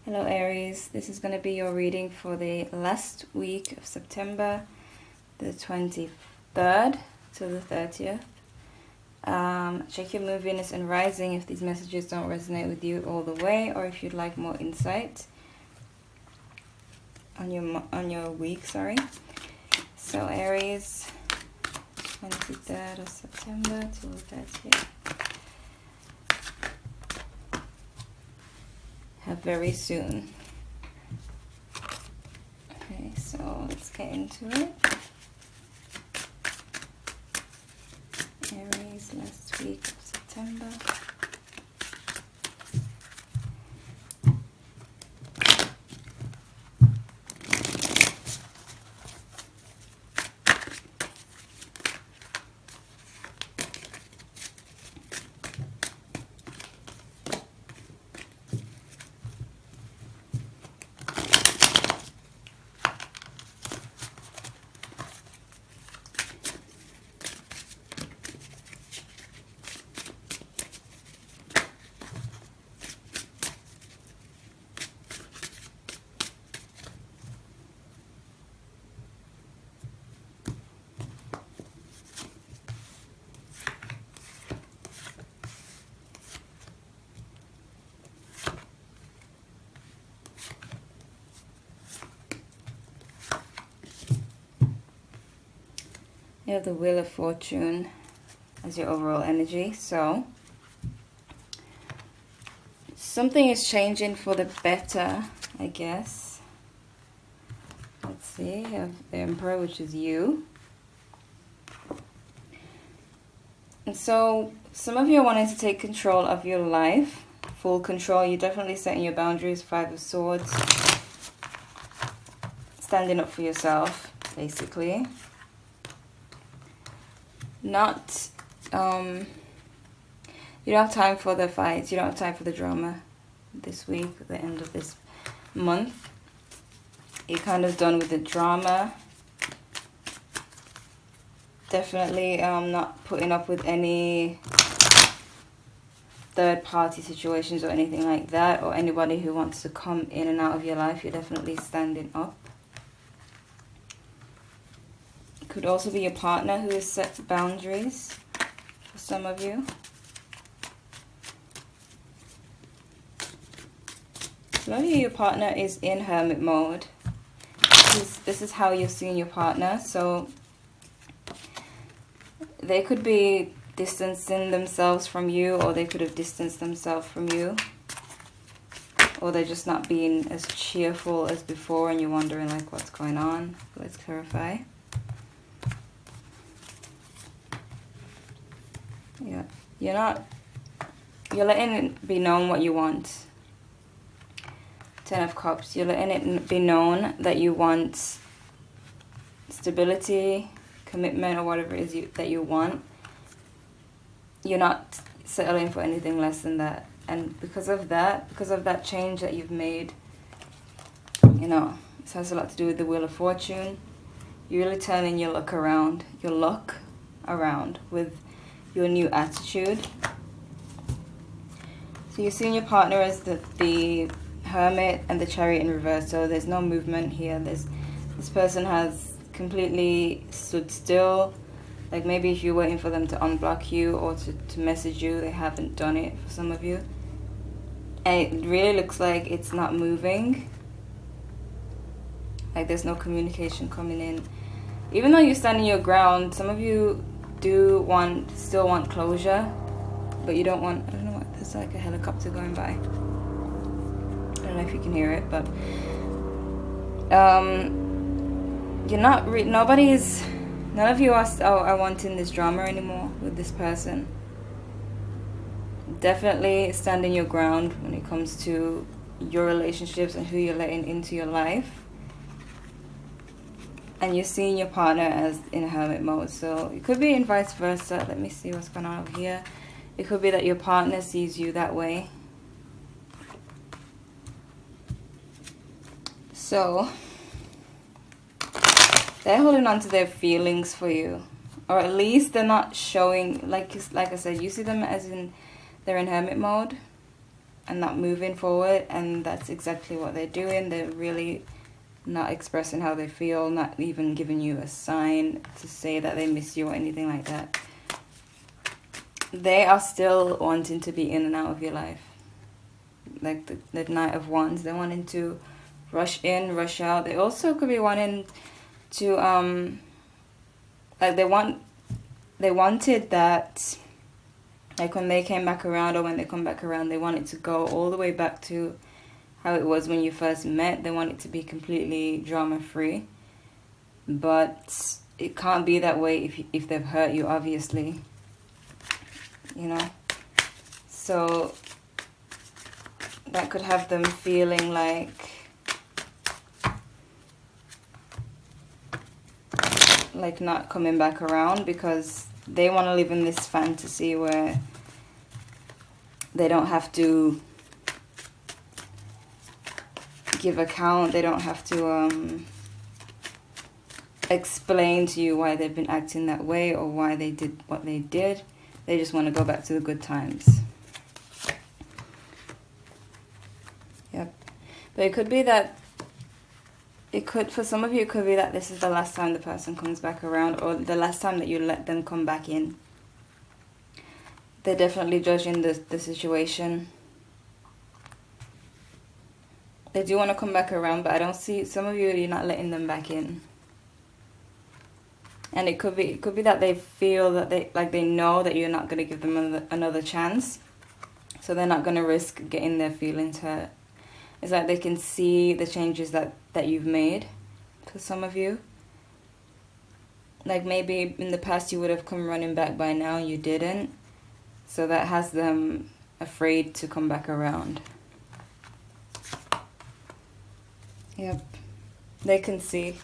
Hello Aries, this is going to be your reading for the last week of September, the 23rd to the 30th. Check your moon, Venus and rising if these messages don't resonate with you all the way, or if you'd like more insight on your week, sorry. So Aries, 23rd of September to the 30th. Very soon. Okay, so let's get into it. Aries, last week of September. You have the Wheel of Fortune as your overall energy. So something is changing for the better, I guess. Let's see. You have the Emperor, which is you. And so some of you are wanting to take control of your life. Full control. You're definitely setting your boundaries. Five of Swords. Standing up for yourself, basically. Not, you don't have time for the fights, you don't have time for the drama this week, the end of this month. You're kind of done with the drama. Definitely not putting up with any third-party situations or anything like that, or anybody who wants to come in and out of your life. You're definitely standing up. Could also be your partner who has set boundaries for some of you. Some of you, your partner is in hermit mode. This is how you're seeing your partner. So they could be distancing themselves from you, or they could have distanced themselves from you. Or they're just not being as cheerful as before and you're wondering like what's going on. Let's clarify. Yeah, you're letting it be known what you want. Ten of Cups, you're letting it be known that you want stability, commitment, or whatever it is that you want. You're not settling for anything less than that. And because of that change that you've made, you know, this has a lot to do with the Wheel of Fortune. You're really turning your luck around with your new attitude. So you're seeing your partner as the Hermit and the Chariot in reverse. So there's no movement here. This person has completely stood still. Like maybe if you're waiting for them to unblock you or to message you, they haven't done it for some of you. And it really looks like it's not moving. Like there's no communication coming in. Even though you're standing your ground, some of you still want closure, but you don't want, I don't know what, there's like a helicopter going by. I don't know if you can hear it, but you're not, none of you are wanting this drama anymore with this person. Definitely standing your ground when it comes to your relationships and who you're letting into your life. And you're seeing your partner as in a hermit mode. So it could be in vice versa. Let me see what's going on over here. It could be that your partner sees you that way. So they're holding on to their feelings for you. Or at least they're not showing, like I said, you see them as in they're in hermit mode. and not moving forward, and that's exactly what they're doing. They're really not expressing how they feel, not even giving you a sign to say that they miss you or anything like that. They are still wanting to be in and out of your life. Like the Knight of Wands, they're wanting to rush in, rush out. They also could be wanting to, like they wanted that, like when they came back around, or when they come back around, they want it to go all the way back to how it was when you first met. They want it to be completely drama-free. But it can't be that way if they've hurt you, obviously. You know? So that could have them feeling like not coming back around, because they want to live in this fantasy where they don't have to give account, they don't have to explain to you why they've been acting that way or why they did what they did. They just want to go back to the good times. Yep. But it could be that, for some of you, it could be that this is the last time the person comes back around, or the last time that you let them come back in. They're definitely judging the situation. They do want to come back around, but I don't see, some of you, you're not letting them back in. And it could be that they feel that they know that you're not going to give them another chance. So they're not going to risk getting their feelings hurt. It's like they can see the changes that you've made for some of you. Like maybe in the past you would have come running back by now, you didn't. So that has them afraid to come back around. Yep. They can see.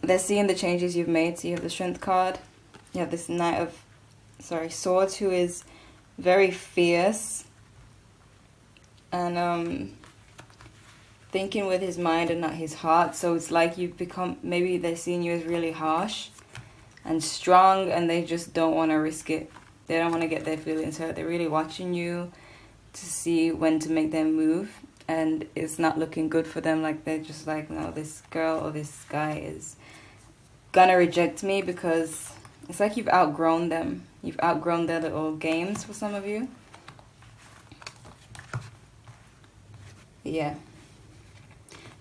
They're seeing the changes you've made. So you have the Strength card. You have this Knight of Swords, who is very fierce. And thinking with his mind and not his heart. So it's like you've become, maybe they're seeing you as really harsh and strong, and they just don't want to risk it. They don't want to get their feelings hurt. They're really watching you to see when to make their move, and it's not looking good for them. Like they're just like, no, this girl or this guy is gonna reject me, because it's like you've outgrown them. You've outgrown their little games for some of you. Yeah.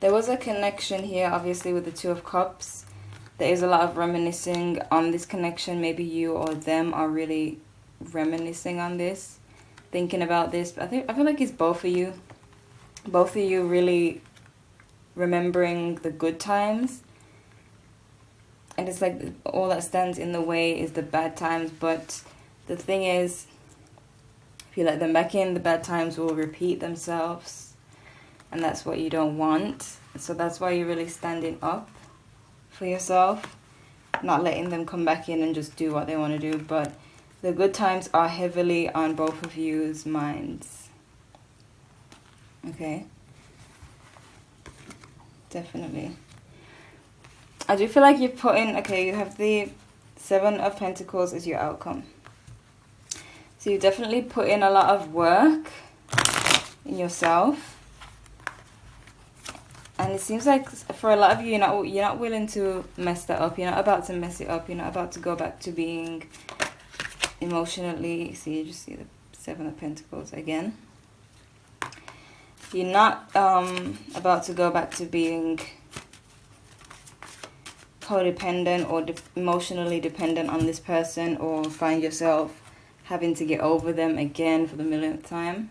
There was a connection here, obviously, with the Two of Cups. There is a lot of reminiscing on this connection. Maybe you or them are really reminiscing on this, thinking about this. But I feel like it's both of you. Both of you really remembering the good times. And it's like all that stands in the way is the bad times. But the thing is, if you let them back in, the bad times will repeat themselves. And that's what you don't want. So that's why you're really standing up for yourself. Not letting them come back in and just do what they want to do. But the good times are heavily on both of you's minds. Okay? Definitely. I do feel like you're putting... Okay, you have the Seven of Pentacles as your outcome. So you definitely put in a lot of work in yourself. And it seems like for a lot of you, you're not willing to mess that up. You're not about to mess it up. You're not about to go back to being emotionally... See, you just see the Seven of Pentacles again. You're not about to go back to being codependent or emotionally dependent on this person, or find yourself having to get over them again for the millionth time.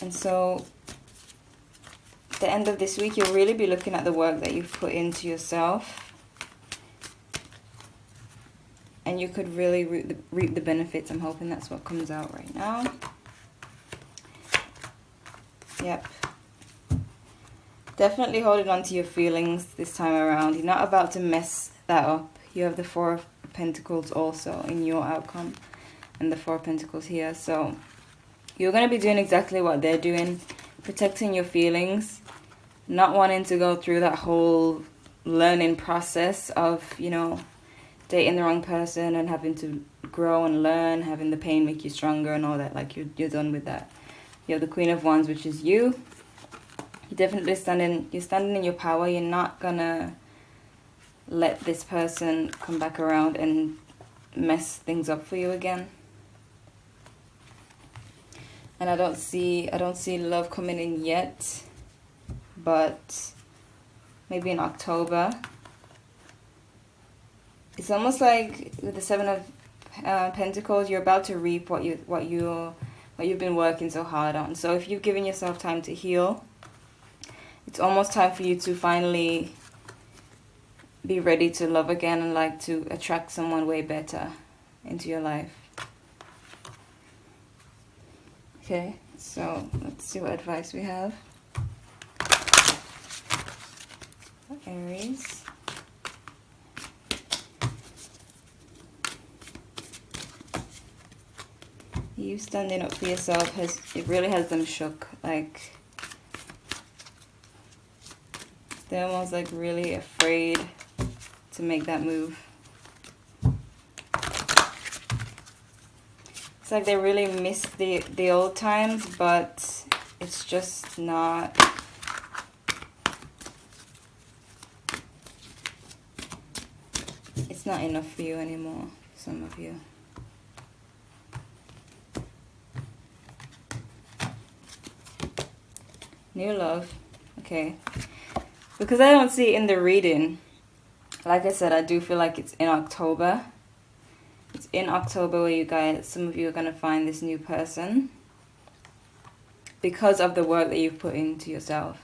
And so, at the end of this week, you'll really be looking at the work that you've put into yourself. And you could really reap the benefits. I'm hoping that's what comes out right now. Yep. Definitely holding on to your feelings this time around. You're not about to mess that up. You have the Four of Pentacles also in your outcome. And the Four of Pentacles here. So... you're going to be doing exactly what they're doing, protecting your feelings, not wanting to go through that whole learning process of, dating the wrong person and having to grow and learn, having the pain make you stronger and all that. Like you're done with that. You have the Queen of Wands, which is you. You're definitely standing in your power. You're not gonna let this person come back around and mess things up for you again. And I don't see love coming in yet, but maybe in October. It's almost like with the Seven of Pentacles, you're about to reap what you've been working so hard on. So if you've given yourself time to heal, it's almost time for you to finally be ready to love again and like to attract someone way better into your life. Okay, so let's see what advice we have. Aries. You standing up for yourself really has them shook. Like they're almost like really afraid to make that move. It's like they really miss the old times, but it's just not. It's not enough for you anymore, some of you. New love. Okay. Because I don't see it in the reading. Like I said, I do feel like it's in October. It's in October where some of you are going to find this new person. Because of the work that you've put into yourself.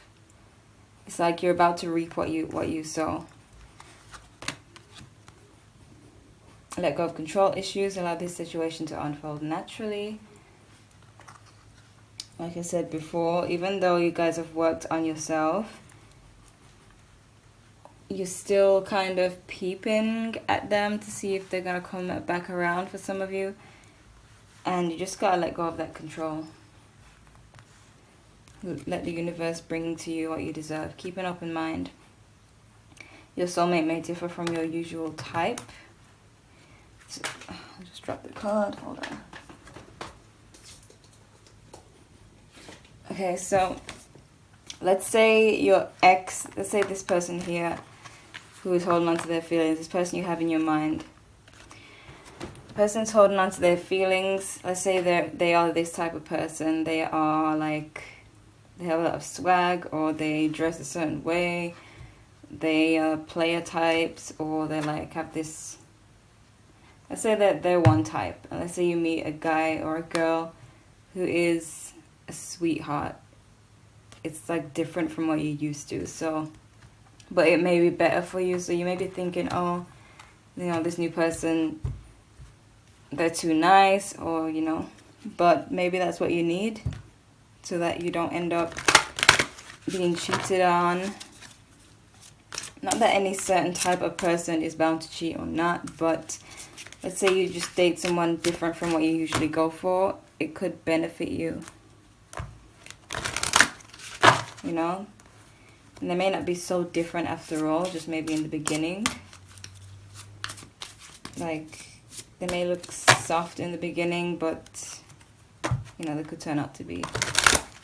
It's like you're about to reap what you sow. Let go of control issues. Allow this situation to unfold naturally. Like I said before, even though you guys have worked on yourself, you're still kind of peeping at them to see if they're going to come back around for some of you. And you just got to let go of that control. Let the universe bring to you what you deserve. Keep an open mind. Your soulmate may differ from your usual type. So, I'll just drop the card. Hold on. Okay, so let's say your ex, let's say this person here who is holding on to their feelings, this person you have in your mind. The person's holding on to their feelings. Let's say they are this type of person. They are like, they have a lot of swag, or they dress a certain way. They are player types, or they like have this, let's say that they're one type. And let's say you meet a guy or a girl who is a sweetheart. It's like different from what you're used to, so but it may be better for you. So you may be thinking, oh, you know, this new person, they're too nice, or you know, but maybe that's what you need so that you don't end up being cheated on. Not that any certain type of person is bound to cheat or not, but let's say you just date someone different from what you usually go for, it could benefit you. You know, and they may not be so different after all, just maybe in the beginning. Like, they may look soft in the beginning, but, you know, they could turn out to be,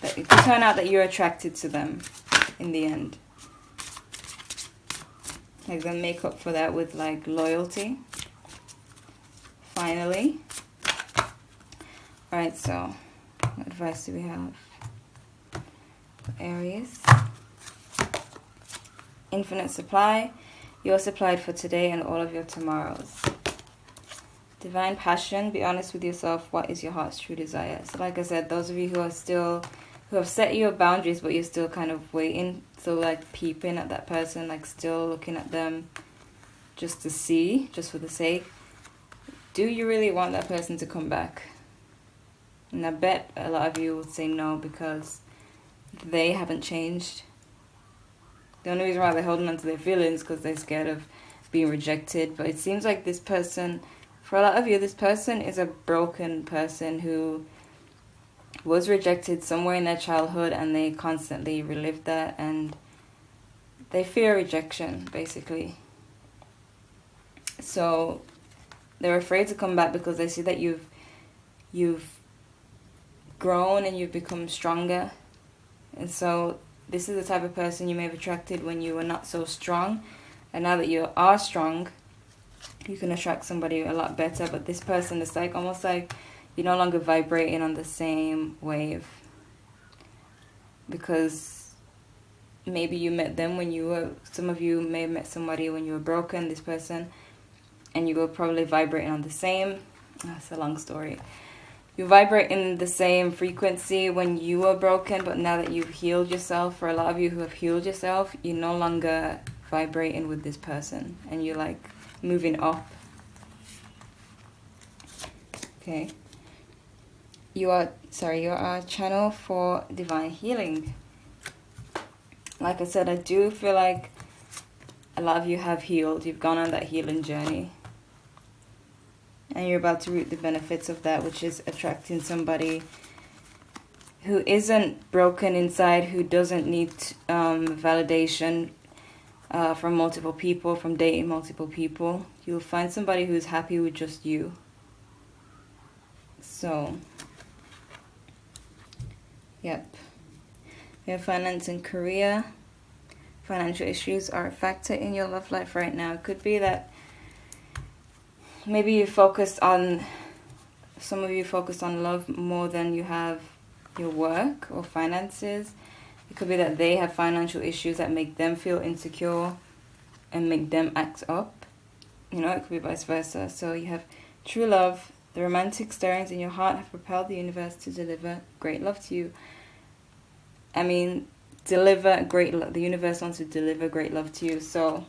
it could turn out that you're attracted to them in the end. Like, they'll make up for that with, like, loyalty. Finally. Alright, so, what advice do we have? Aries. Infinite supply. You're supplied for today and all of your tomorrows. Divine passion. Be honest with yourself. What is your heart's true desire? So like I said, those of you who have set your boundaries, but you're still kind of waiting, so like peeping at that person, like still looking at them just to see, just for the sake. Do you really want that person to come back? And I bet a lot of you would say no, because they haven't changed. The only reason why they're holding on to their feelings because they're scared of being rejected. But it seems like this person, for a lot of you, this person is a broken person who was rejected somewhere in their childhood, and they constantly relive that, and they fear rejection, basically. So They're afraid to come back because they see that you've grown and you've become stronger. And so this is the type of person you may have attracted when you were not so strong. And now that you are strong, you can attract somebody a lot better. But this person is like almost like you're no longer vibrating on the same wave. Because maybe you met them when you were, some of you may have met somebody when you were broken, this person, and you were probably vibrating on the same, that's a long story. You vibrate in the same frequency when you were broken, but now that you've healed yourself, for a lot of you who have healed yourself, you're no longer vibrating with this person, and you're like moving up. Okay. You are a channel for divine healing. Like I said, I do feel like a lot of you have healed. You've gone on that healing journey. And you're about to reap the benefits of that, which is attracting somebody who isn't broken inside, who doesn't need validation from multiple people, from dating multiple people. You'll find somebody who's happy with just you. So, yep. We have finance and career. Financial issues are a factor in your love life right now. It could be that maybe you focused on, some of you focused on love more than you have your work or finances. It could be that they have financial issues that make them feel insecure and make them act up. You know, it could be vice versa. So you have true love. The romantic stirrings in your heart have propelled the universe to deliver great love to you. I mean, deliver great love. The universe wants to deliver great love to you. So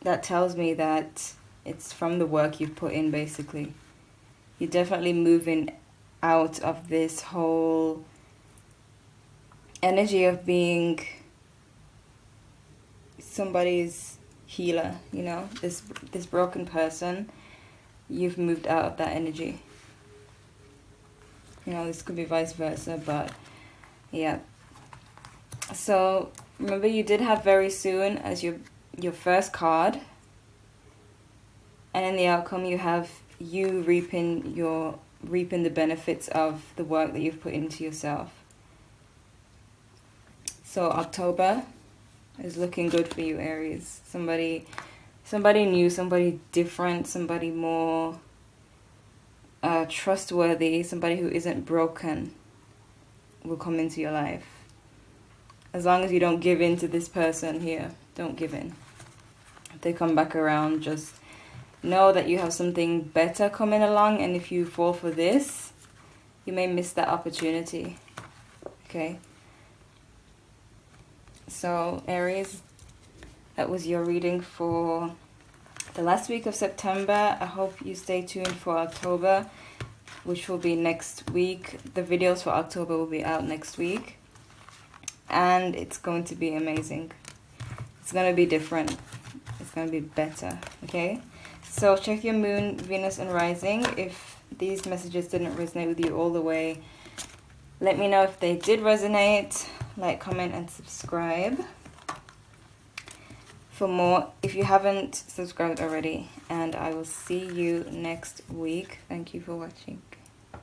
that tells me that it's from the work you've put in, basically. You're definitely moving out of this whole energy of being somebody's healer, you know, this broken person. You've moved out of that energy. You know, this could be vice versa, but yeah. So remember, you did have very soon as your first card, and in the outcome you have you reaping the benefits of the work that you've put into yourself. So October is looking good for you, Aries. Somebody new, somebody different, somebody more trustworthy, somebody who isn't broken will come into your life. As long as you don't give in to this person here, don't give in. If they come back around, just know that you have something better coming along, and if you fall for this, you may miss that opportunity. Okay? So, Aries, that was your reading for the last week of September. I hope you stay tuned for October, which will be next week. The videos for October will be out next week. And it's going to be amazing. It's going to be different. It's going to be better. Okay? So check your moon, Venus, and rising. If these messages didn't resonate with you all the way, let me know. If they did resonate, like, comment, and subscribe for more if you haven't subscribed already. And I will see you next week. Thank you for watching.